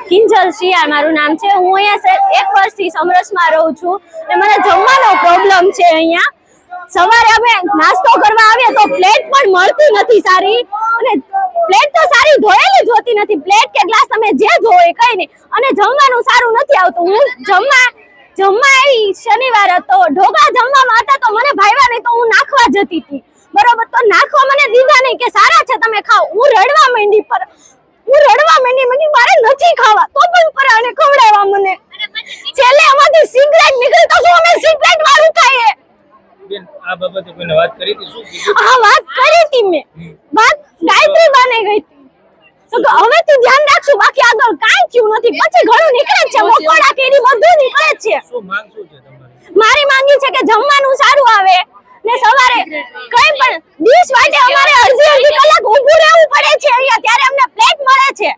કિંજલ શિયાર મારું નામ છે। હું અહીંયા 1 વર્ષથી સમરસમાં રહું છું અને મને જમવાનો પ્રોબ્લેમ છે। અહીંયા સવારે અમે નાસ્તો કરવા આવીએ તો પ્લેટ પણ મળતી નથી સારી, અને પ્લેટ તો સારી ધોયેલી જ હોતી નથી। પ્લેટ કે ગ્લાસ તમે જે ધોવો એ કઈ નહીં, અને જમવાનું સારું નથી આવતું। હું જમવા આવી શનિવાર હતો, ઢોકળા જમવામાં હતા તો મને ભાવ્યા નહીં તો હું નાખવા જતી હતી, બરોબર? તો નાખવા મને દીધા નહીં કે સારા છે તમે ખાઓ। હું રડવા માંડી, મને મારે નથી ખાવા, તો પણ પરાણે ખવડાવ્યા મને। છેલ્લે આમાંથી સિગરેટ નીકળી તો શું અમે સિગરેટ વાળું ખાઈએ? બેન, આ બાબતે કોઈને વાત કરી હતી? શું કીધું? હા, વાત કરી હતી મેં, વાત ગાયત્રી બાને ગઈ હતી તો હવેથી ધ્યાન રાખશું, બાકી આગળ કાંઈ થયું નથી। પછી ઘણું નીકળે છે, મકોડા કેરી બધું નીકળે છે। શું માંગ શું છે તમારી? મારી માંગી છે કે જમવાનું સારું આવે ને સવારે કઈ પણ ડીશ માટે અમારે અડધી કલાક ઊભું રહેવું પડે છે અહીંયા, ત્યારે અમને પ્લેટ મળે છે।